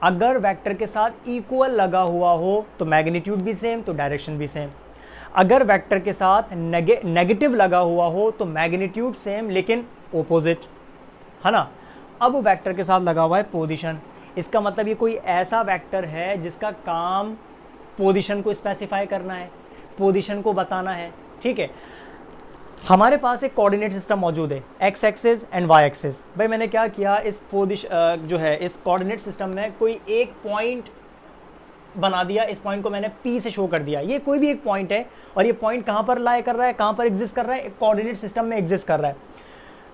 अगर वेक्टर के साथ इक्वल लगा हुआ हो तो मैग्नीट्यूड भी सेम तो डायरेक्शन भी सेम। अगर वेक्टर के साथ नेगेटिव लगा हुआ हो तो मैग्नीट्यूड सेम लेकिन ओपोजिट, है ना। अब वेक्टर के साथ लगा हुआ है पोजीशन, इसका मतलब ये कोई ऐसा वेक्टर है जिसका काम पोजीशन को स्पेसिफाई करना है, पोजीशन को बताना है, ठीक है। हमारे पास एक कोऑर्डिनेट सिस्टम मौजूद है, X axis and Y axis. भाई मैंने क्या किया, इस पोजीशन जो है इस कोऑर्डिनेट सिस्टम में कोई एक पॉइंट बना दिया, इस पॉइंट को मैंने पी से शो कर दिया। ये कोई भी एक पॉइंट है और ये पॉइंट कहाँ पर लाई कर रहा है, कहाँ पर एग्जिस्ट कर रहा है? एक कोऑर्डिनेट सिस्टम में एग्जिस्ट कर रहा है।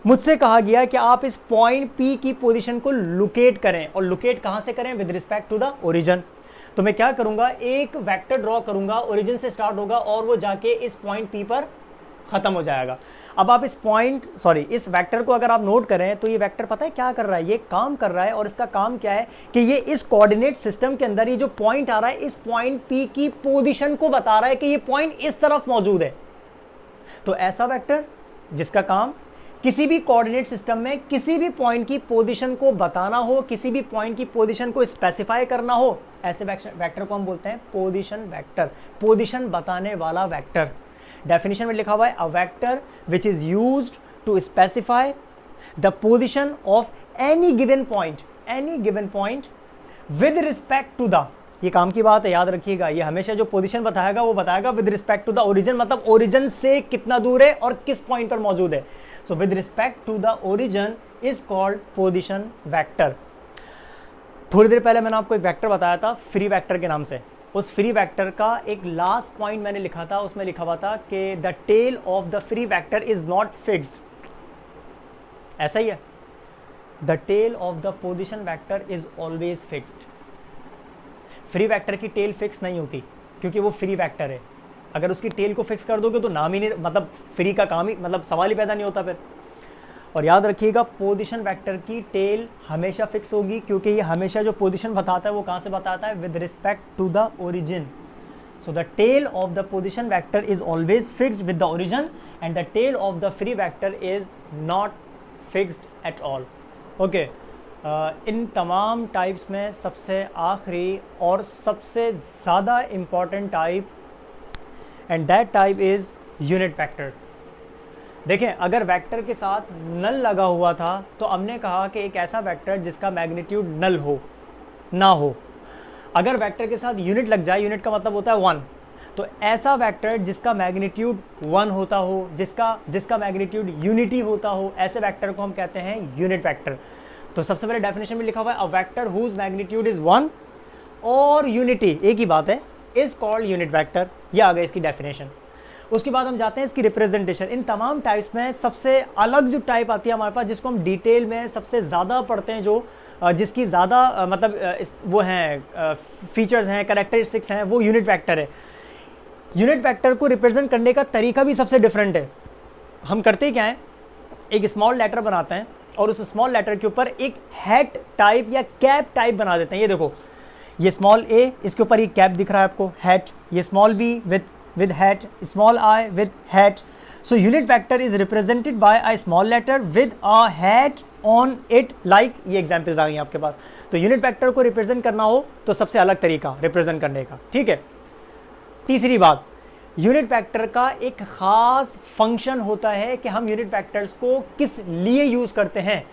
मुझसे कहा गया कि आप इस पॉइंट पी की पोजीशन को लोकेट करें, और लोकेट कहाँ से करें? With respect to the origin. तो मैं क्या करूंगा, एक वेक्टर ड्रॉ करूंगा, ओरिजिन से स्टार्ट होगा और वो जाके इस पॉइंट पी पर खत्म हो जाएगा। अब आप इस इस वेक्टर को अगर आप नोट करें तो ये वेक्टर पता है क्या कर रहा है? ये काम कर रहा है, और इसका काम क्या है कि ये इस कोऑर्डिनेट सिस्टम के अंदर ये जो पॉइंट आ रहा है, इस पॉइंट पी की पोजीशन को बता रहा है कि ये पॉइंट इस तरफ मौजूद है। तो ऐसा वेक्टर जिसका काम किसी भी कोऑर्डिनेट सिस्टम में किसी भी पॉइंट की पोजीशन को बताना हो, किसी भी पॉइंट की पोजीशन को स्पेसिफाई करना हो, ऐसे वेक्टर को हम बोलते हैं पोजीशन वेक्टर, पोजीशन बताने वाला वेक्टर। डेफिनेशन में लिखा हुआ है a vector which is used to specify the position of any given point with respect to the, ये काम की बात है, याद रखिएगा। ये हमेशा जो पोजीशन बताएगा वो बताएगा with respect to the origin, मतलब ओरिजिन से कितना दूर है और किस पॉइंट पर मौजूद है। So with respect to the origin is called position vector. थोड़ी देर पहले मैंने आपको एक वेक्टर बताया था फ्री वेक्टर के नाम से। उस फ्री वेक्टर का एक लास्ट पॉइंट मैंने लिखा था, उसमें लिखा हुआ था कि the tail of the free vector is not fixed. ऐसा ही है, the tail of the position vector is always fixed. Free vector की टेल फिक्स नहीं होती क्योंकि वो फ्री वेक्टर है। अगर उसकी टेल को फिक्स कर दोगे तो नाम ही नहीं, मतलब फ्री का काम ही, मतलब सवाल ही पैदा नहीं होता फिर। और याद रखिएगा पोजीशन वेक्टर की टेल हमेशा फिक्स होगी क्योंकि ये हमेशा जो पोजीशन बताता है वो कहाँ से बताता है? With respect to the origin. So the tail of the position vector is always fixed with the origin and the tail of the free vector is not fixed at all. Okay, इन तमाम टाइप्स में सबसे आखिरी और सबसे ज़्यादा important type and that type is unit vector. देखें, अगर वेक्टर के साथ नल लगा हुआ था तो हमने कहा कि एक ऐसा वेक्टर जिसका मैग्नीट्यूड नल हो ना हो। अगर वेक्टर के साथ यूनिट लग जाए, यूनिट का मतलब होता है 1, तो ऐसा वेक्टर जिसका मैग्नीट्यूड 1 होता हो, जिसका मैग्नीट्यूड यूनिटी होता हो, ऐसे वेक्टर को हम कहते हैं यूनिट वेक्टर। तो सबसे पहले डेफिनेशन में लिखा हुआ है a vector whose magnitude is 1 और यूनिटी, एक ही बात है, इज कॉल्ड यूनिट वेक्टर। ये आ गई इसकी डेफिनेशन। उसके बाद हम जाते हैं इसकी रिप्रेजेंटेशन। इन तमाम टाइप्स में सबसे अलग जो टाइप आती है हमारे पास, जिसको हम डिटेल में सबसे ज़्यादा पढ़ते हैं, जो जिसकी ज़्यादा मतलब वो हैं फीचर्स हैं, कैरेक्टरिस्टिक्स हैं, वो यूनिट वेक्टर है। यूनिट वेक्टर को रिप्रेजेंट करने का तरीका भी सबसे डिफरेंट है। हम करते क्या हैं, एक स्मॉल लेटर बनाते हैं और उस स्मॉल लेटर के ऊपर एक हैट टाइप या कैप टाइप बना देते हैं। ये देखो, ये स्मॉल ए, इसके ऊपर ये कैप दिख रहा है आपको, हैट। ये small B with hat, small I with hat. So unit vector is represented by a small letter with a hat on it, like ये examples आ गई आपके पास। तो यूनिट वेक्टर को रिप्रेजेंट करना हो तो सबसे अलग तरीका रिप्रेजेंट करने का, ठीक है। तीसरी बात, यूनिट वेक्टर का एक खास फंक्शन होता है कि हम यूनिट वेक्टर्स को किस लिए यूज करते हैं।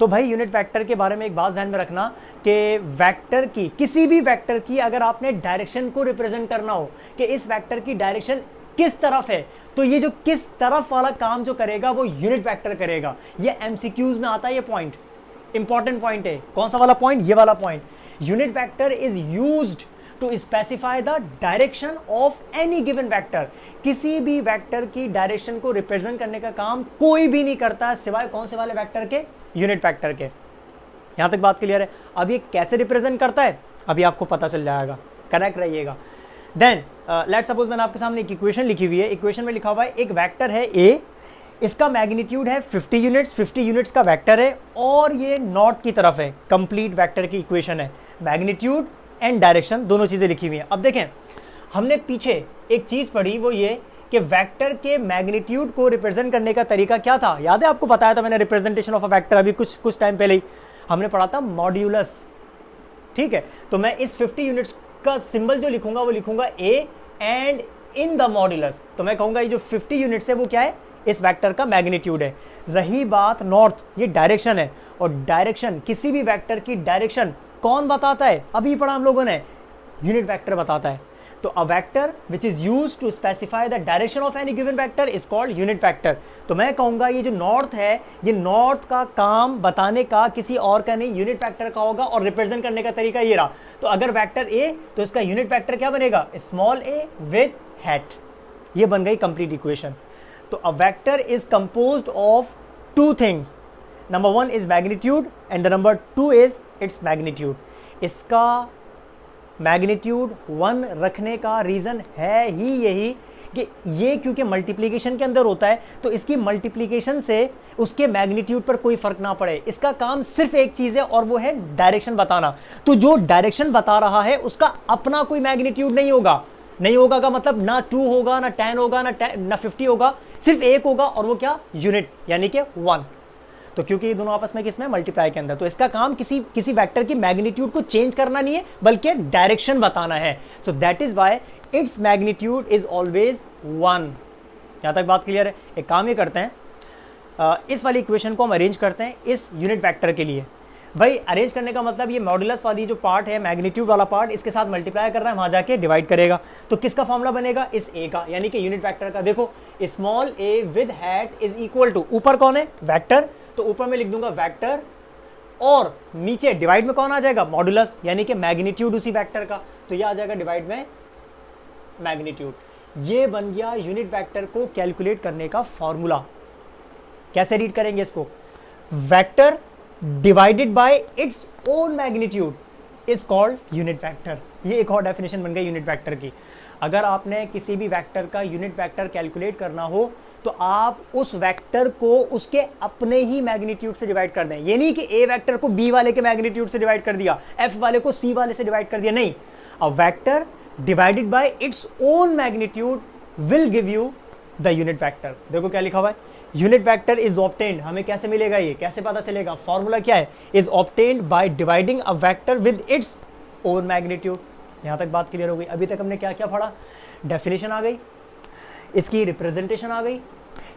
तो भाई यूनिट वेक्टर के बारे में एक बात ध्यान में रखना कि वेक्टर की, किसी भी वेक्टर की अगर आपने डायरेक्शन को रिप्रेजेंट करना हो कि इस वेक्टर की डायरेक्शन किस तरफ है, तो ये जो किस तरफ वाला काम जो करेगा वो यूनिट वेक्टर करेगा। ये एमसीक्यूज में आता है, ये पॉइंट इंपॉर्टेंट पॉइंट है। कौन सा वाला पॉइंट? ये वाला point. Unit vector is used to specify the direction of any given vector. किसी भी वेक्टर की डायरेक्शन को रिप्रेजेंट करने का काम कोई भी नहीं करता है सिवाय कौन से वाले वेक्टर के? यूनिट वेक्टर के। यहां तक बात क्लियर है? अब ये कैसे रिप्रेजेंट करता है अभी आपको पता चल जाएगा, कनेक्ट रहिएगा। देन लेट्स सपोज मैंने आपके सामने एक इक्वेशन लिखी हुई है। इक्वेशन में लिखा हुआ है एक वेक्टर है ए, इसका मैग्नीट्यूड है 50 यूनिट्स, 50 यूनिट्स का वेक्टर है और ये नॉर्थ की तरफ है। कंप्लीट वेक्टर की इक्वेशन है, मैग्नीट्यूड एंड डायरेक्शन दोनों चीजें लिखी हुई हैं। अब देखें, हमने पीछे एक चीज पढ़ी, वो ये कि वेक्टर के मैग्नीट्यूड को रिप्रेजेंट करने का तरीका क्या था? याद है आपको? बताया था मैंने रिप्रेजेंटेशन ऑफ अ वेक्टर अभी कुछ टाइम पहले ही हमने पढ़ा था, मॉड्यूलस। ठीक है, तो मैं इस 50 यूनिट्स का सिंबल जो लिखूंगा वो लिखूंगा A and in the modulus. तो मैं कहूंगा ये जो 50 यूनिट्स है वो क्या है? इस वेक्टर का मैग्नीट्यूड है। रही बात नॉर्थ, ये डायरेक्शन है। और डायरेक्शन, किसी भी वेक्टर की डायरेक्शन कौन बताता है? अभी पढ़ा हम लोगों ने, यूनिट वेक्टर बताता है। तो a vector which is used to specify the direction of any given vector is called unit vector. तो मैं कहूंगा ये जो नॉर्थ है, ये नॉर्थ का काम बताने का किसी और का नहीं, यूनिट वेक्टर का होगा। और रिप्रेजेंट करने का तरीका ये रहा। तो अगर वेक्टर ए, तो इसका यूनिट वेक्टर क्या बनेगा? Small A with hat. ये बन गई कंप्लीट इक्वेशन। तो a vector is composed of two things, number one is magnitude and the number two is its magnitude. इसका मैग्नीट्यूड 1 रखने का रीजन है ही यही कि ये क्योंकि मल्टीप्लिकेशन के अंदर होता है, तो इसकी मल्टीप्लिकेशन से उसके मैग्नीट्यूड पर कोई फर्क ना पड़े। इसका काम सिर्फ एक चीज है और वो है डायरेक्शन बताना। तो जो डायरेक्शन बता रहा है उसका अपना कोई मैग्नीट्यूड नहीं होगा। नहीं होगा का मतलब ना 2 होगा, ना 10 होगा, ना 50 होगा, सिर्फ एक होगा और वो क्या? यूनिट, यानी कि 1। तो क्योंकि ये दोनों आपस में किसमें? मल्टीप्लाई के अंदर। तो इसका काम किसी वेक्टर की मैग्नीट्यूड को चेंज करना नहीं है, बल्कि डायरेक्शन बताना है। So that is why its magnitude is always 1। यहां तक बात क्लियर है? एक काम ये करते हैं, इस वाली इक्वेशन को हम अरेंज करते हैं इस यूनिट वेक्टर के लिए। भाई अरेंज करने का मतलब ये मॉड्यूलस वाली जो पार्ट है, मैग्नीट्यूड वाला पार्ट, इसके साथ मल्टीप्लाई कर रहा है, वहां जाके डिवाइड करेगा। तो किसका फॉर्मूला बनेगा? इस ए का, यानी कि यूनिट वेक्टर का। देखो, small A with hat is equal to, ऊपर कौन है? वेक्टर। तो ऊपर में लिख दूंगा वेक्टर और नीचे डिवाइड में कौन आ जाएगा? मॉड्यूलस, यानी कि मैग्नीट्यूड उसी वेक्टर का। तो ये आ जाएगा डिवाइड में मैग्नीट्यूड। ये बन गया यूनिट वेक्टर को कैलकुलेट करने का फॉर्मूला। कैसे रीड करेंगे इसको? Vector divided by its own magnitude is called unit vector. ये एक और डेफिनेशन बन गई यूनिट वेक्टर की। अगर आपने किसी भी वेक्टर का यूनिट वेक्टर कैलकुलेट करना हो तो आप उस वेक्टर को उसके अपने ही मैग्नीट्यूड से डिवाइड कर दें। ये नहीं कि ए वेक्टर को बी वाले के मैग्नीट्यूड से डिवाइड कर दिया, एफ वाले को सी वाले से डिवाइड कर दिया, नहीं। A vector divided by its own magnitude will give you the unit vector. देखो क्या लिखा हुआ है, यूनिट वेक्टर इज ऑब्टेन्ड। हमें कैसे मिलेगा? ये कैसे पता चलेगा? फॉर्मूला क्या है? Is obtained by dividing a vector with its own magnitude. यहां तक बात क्लियर हो गई? अभी तक हमने क्या क्या पढ़ा? डेफिनेशन आ गई, इसकी रिप्रेजेंटेशन आ गई,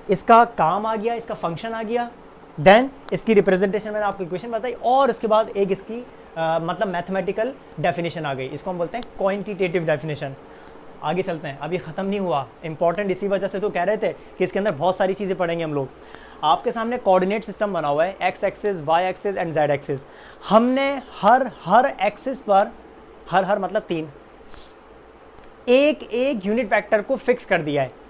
इसका काम आ गया, इसका फंक्शन आ गया, देन इसकी रिप्रेजेंटेशन मैंने आपको इक्वेशन बताई, और इसके बाद एक इसकी मतलब मैथमेटिकल डेफिनेशन आ गई। इसको हम बोलते हैं क्वांटिटेटिव डेफिनेशन। आगे चलते हैं, अभी खत्म नहीं हुआ, इंपॉर्टेंट इसी वजह से तो कह रहे थे कि इसके अंदर बहुत सारी चीजें पढ़ेंगे हम लोग। आपके सामने कोऑर्डिनेट सिस्टम बना हुआ है, X axis, Y axis and Z axis. हमने हर एक्सिस पर, हर मतलब 3, एक यूनिट वेक्टर को फिक्स कर दिया है।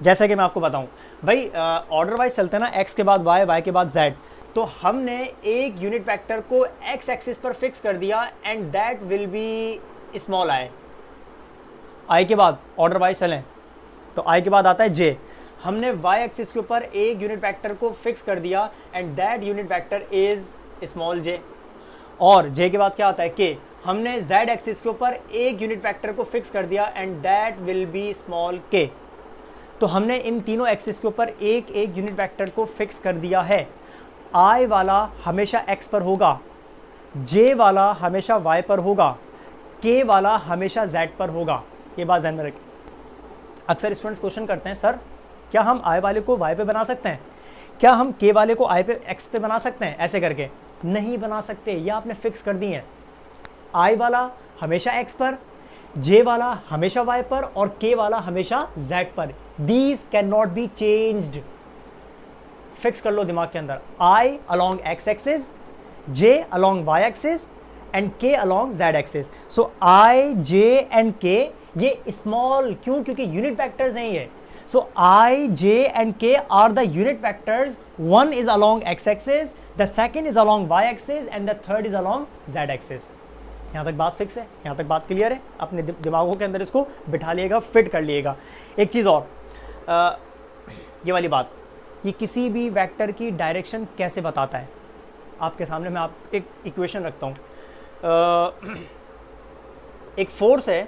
जैसे कि मैं आपको बताऊं भाई, ऑर्डर वाइज चलते हैं ना, एक्स के बाद वाई, वाई के बाद जेड। तो हमने एक यूनिट वेक्टर को एक्स एक्सिस पर फिक्स कर दिया and that will be small I के बाद ऑर्डर वाइज चलें तो आई के बाद आता है जे। हमने वाई एक्सिस के ऊपर एक यूनिट वेक्टर को फिक्स कर दिया and that unit vector is small जे। और जे के बाद क्या आता है? के। हमने जेड एक्सिस के ऊपर एक यूनिट वेक्टर को फिक्स कर दिया and that will be small के। तो हमने इन तीनों एक्सिस के ऊपर एक यूनिट वेक्टर को फिक्स कर दिया है। आई वाला हमेशा एक्स पर होगा, जे वाला हमेशा वाई पर होगा, के वाला हमेशा जेड पर होगा। ये बात ध्यान में रखें। अक्सर स्टूडेंट्स क्वेश्चन करते हैं, सर क्या हम आई वाले को वाई पे बना सकते हैं? क्या हम k वाले को i पे x पे बना सकते हैं ऐसे करके? नहीं बना सकते, ये आपने फिक्स कर दी है। i वाला हमेशा x पर, j वाला हमेशा y पर और k वाला हमेशा z पर। These can not be changed. Fix कर लो दिमाग के अंदर, i along x axis, j along y axis and k along z axis. So i, j and k ये स्मॉल, क्यों? क्योंकि यूनिट वेक्टर्स हैं ये। So I, J and K are the unit vectors. One is along x-axis, the second is along y-axis, and the third is along z-axis. यहाँ तक बात फिक्स है, यहाँ तक बात क्लियर है। अपने दिमागों के अंदर इसको बिठा लिएगा, फिट कर लिएगा। एक चीज़ और, ये वाली बात, ये किसी भी वेक्टर की डायरेक्शन कैसे बताता है? आपके सामने मैं आप एक इक्वेशन रखता हूँ। एक फोर्स है,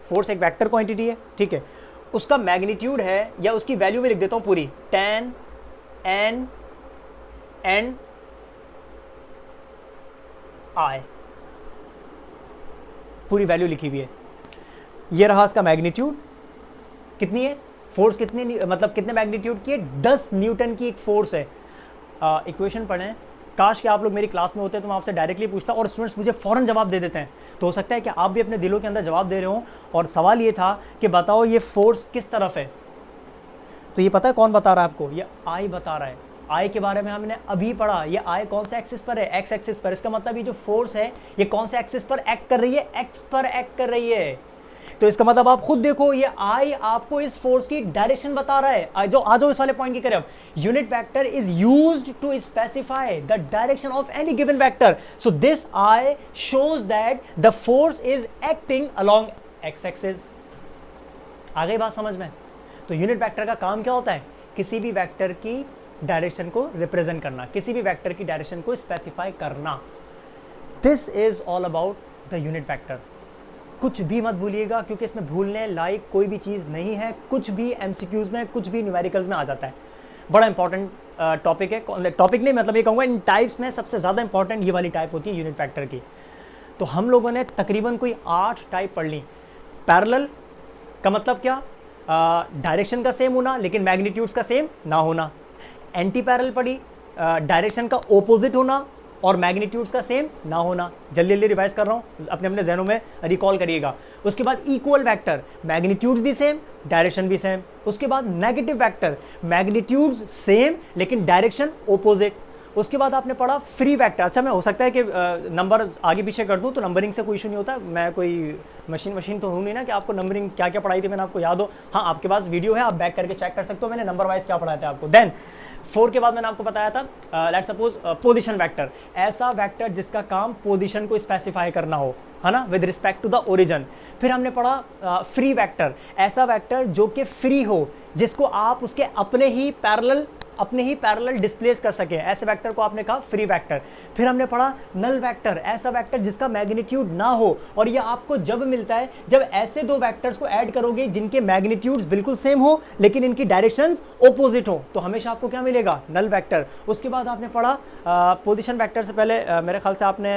फोर्स एक वेक्टर क्वांटिटी है, ठीक है। उसका मैग्नीट्यूड है, या उसकी वैल्यू में लिख देता हूं पूरी, tan n n i, पूरी वैल्यू लिखी हुई है। ये रहा इसका मैग्नीट्यूड, कितनी है फोर्स, कितनी मतलब कितने मैग्नीट्यूड की है? 10 न्यूटन की एक फोर्स है। इक्वेशन पढ़ें, काश कि आप लोग मेरी क्लास में होते तो मैं आपसे डायरेक्टली पूछता और स्टूडेंट्स मुझे फौरन जवाब दे देते हैं। तो हो सकता है कि आप भी अपने दिलों के अंदर जवाब दे रहे हो। और सवाल ये था कि बताओ ये फोर्स किस तरफ है? तो ये पता है कौन बता रहा है आपको? ये आई बता रहा है। आई के बारे में हमने अभी पढ़ा। ये आई कौन से एक्सिस पर है? एक्स एक्सिस पर। इसका मतलब ये जो फोर्स है ये कौन से एक्सिस पर एक्ट कर रही है? एक्स पर एक्ट कर रही है। तो इसका मतलब आप खुद देखो, ये आई आपको इस फोर्स की डायरेक्शन बता रहा है। आ जाओ इस वाले पॉइंट की तरफ। Unit vector is used to specify the direction of any given vector. So this I shows that the force is acting along X axis. आ गई बात समझ में? तो यूनिट वेक्टर का काम क्या होता है? किसी भी वेक्टर की डायरेक्शन को रिप्रेजेंट करना, किसी भी वेक्टर की डायरेक्शन को स्पेसिफाई करना। This is all about the unit vector. कुछ भी मत भूलिएगा, क्योंकि इसमें भूलने लायक कोई भी चीज़ नहीं है। कुछ भी एमसीक्यूज में, कुछ भी न्यूमेरिकल्स में आ जाता है। बड़ा इंपॉर्टेंट टॉपिक है। टॉपिक नहीं, मतलब ये कहूँगा इन टाइप्स में सबसे ज़्यादा इंपॉर्टेंट ये वाली टाइप होती है यूनिट वेक्टर की। तो हम लोगों ने तकरीबन कोई 8 टाइप पढ़ ली। पैरेलल का मतलब क्या? डायरेक्शन का सेम होना लेकिन मैग्नीट्यूड्स का सेम ना होना। एंटी पैरेलल पढ़ी, डायरेक्शन का ओपोजिट होना और मैग्नीट्यूड्स का सेम ना होना। जल्दी जल्दी रिवाइज कर रहा हूँ, अपने अपने जहनों में रिकॉल करिएगा। उसके बाद इक्वल वेक्टर, मैग्नीट्यूड्स भी सेम, डायरेक्शन भी सेम। उसके बाद नेगेटिव वेक्टर, मैग्नीट्यूड्स सेम लेकिन डायरेक्शन ओपोजिट। उसके बाद आपने पढ़ा फ्री वेक्टर। अच्छा, मैं हो सकता है कि नंबर आगे पीछे कर दूं तो नंबरिंग से कोई इशू नहीं होता। मैं कोई मशीन तो हूँ नहीं ना कि आपको नंबरिंग क्या क्या पढ़ाई थी मैंने आपको याद हो। हाँ, आपके पास वीडियो है, आप बैक करके चेक कर सकते हो मैंने नंबर वाइज क्या पढ़ाया था आपको। देन 4 के बाद मैंने आपको बताया था लेट्स सपोज पोजीशन वेक्टर, ऐसा वेक्टर जिसका काम पोजीशन को स्पेसिफाई करना हो, है ना, with respect to the origin. फिर हमने पढ़ा फ्री वेक्टर, ऐसा वेक्टर जो कि फ्री हो, जिसको आप उसके अपने ही पैरेलल डिस्प्लेस कर सके, ऐसे वेक्टर को आपने कहा फ्री वेक्टर। फिर हमने पढ़ा नल वेक्टर, ऐसा वेक्टर जिसका मैग्नीट्यूड ना हो, और ये आपको जब मिलता है जब ऐसे दो वेक्टर्स को ऐड करोगे जिनके मैग्नीट्यूड्स बिल्कुल सेम हो लेकिन इनकी डायरेक्शंस ऑपोजिट हो, तो हमेशा आपको क्या मिलेगा? Null vector. उसके बाद आपने पढ़ा पोजीशन वेक्टर से पहले मेरे ख्याल से आपने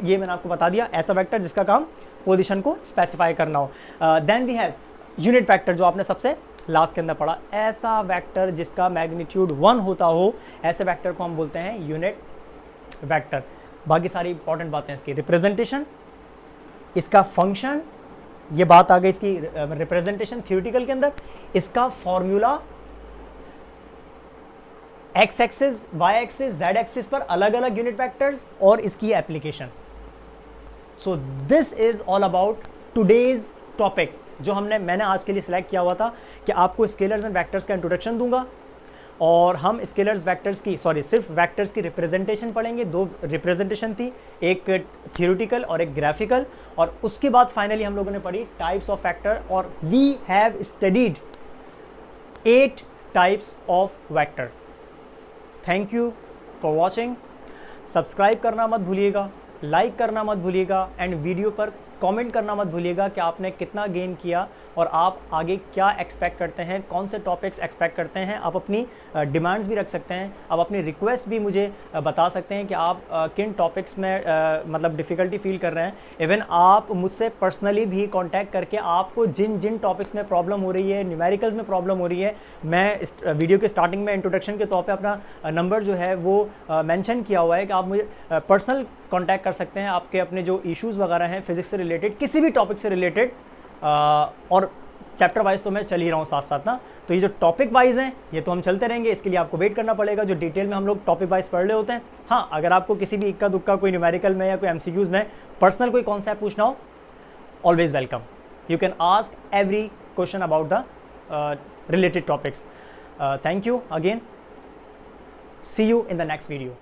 ये मैंने आपको बता दिया, ऐसा वेक्टर जिसका काम पोजीशन को स्पेसिफाई करना हो। Then we have unit vector, जो आपने सबसे लास्ट के अंदर पढ़ा, ऐसा वेक्टर जिसका मैग्नीट्यूड 1 होता हो, ऐसे वेक्टर को हम बोलते हैं यूनिट वेक्टर। बाकी सारी इंपॉर्टेंट बातें इसकी, रिप्रेजेंटेशन, इसका फंक्शन, ये बात आ गई इसकी रिप्रेजेंटेशन थ्योरेटिकल के अंदर, इसका formula, x axis, Y axis, z axis पर अलग अलग यूनिट वेक्टर्स और इसकी application. So this is all about today's topic, जो मैंने आज के लिए सिलेक्ट किया हुआ था कि आपको स्केलर्स एंड वेक्टर्स का इंट्रोडक्शन दूंगा, और हम स्केलर्स वेक्टर्स की सिर्फ वेक्टर्स की रिप्रेजेंटेशन पढ़ेंगे। 2 रिप्रेजेंटेशन थी, एक थ्योरेटिकल और एक ग्राफिकल, और उसके बाद फाइनली हम लोगों ने पढ़ी टाइप्स ऑफ वेक्टर, और we have studied 8 types of vector. Thank you for watching. Subscribe करना मत भूलिएगा, लाइक करना मत भूलिएगा, एंड वीडियो पर कमेंट करना मत भूलिएगा कि आपने कितना गेन किया और आप आगे क्या एक्सपेक्ट करते हैं, कौन से टॉपिक्स एक्सपेक्ट करते हैं। आप अपनी डिमांड्स भी रख सकते हैं, आप अपनी रिक्वेस्ट भी मुझे बता सकते हैं कि आप किन टॉपिक्स में मतलब डिफ़िकल्टी फील कर रहे हैं। इवन आप मुझसे पर्सनली भी कांटेक्ट करके आपको जिन जिन टॉपिक्स में प्रॉब्लम हो रही है, न्यूमेरिकल्स में प्रॉब्लम हो रही है, मैं इस वीडियो के स्टार्टिंग में इंट्रोडक्शन के तौर पे अपना नंबर जो है वो मेंशन किया हुआ है कि आप मुझे पर्सनल कांटेक्ट कर सकते हैं। आपके अपने जो इश्यूज़ वगैरह हैं फिजिक्स से रिलेटेड, किसी भी टॉपिक से रिलेटेड, और चैप्टर वाइज तो मैं चल ही रहा हूँ साथ साथ ना। तो ये जो टॉपिक वाइज हैं ये तो हम चलते रहेंगे, इसके लिए आपको वेट करना पड़ेगा जो डिटेल में हम लोग टॉपिक वाइज पढ़ रहे होते हैं। हाँ, अगर आपको किसी भी इक्का दुक्का कोई न्यूमेरिकल में या कोई एमसीक्यूज में पर्सनल कोई कॉन्सेप्ट पूछना हो, always welcome, you can ask every question about the related topics. Thank you again. See you in the next video.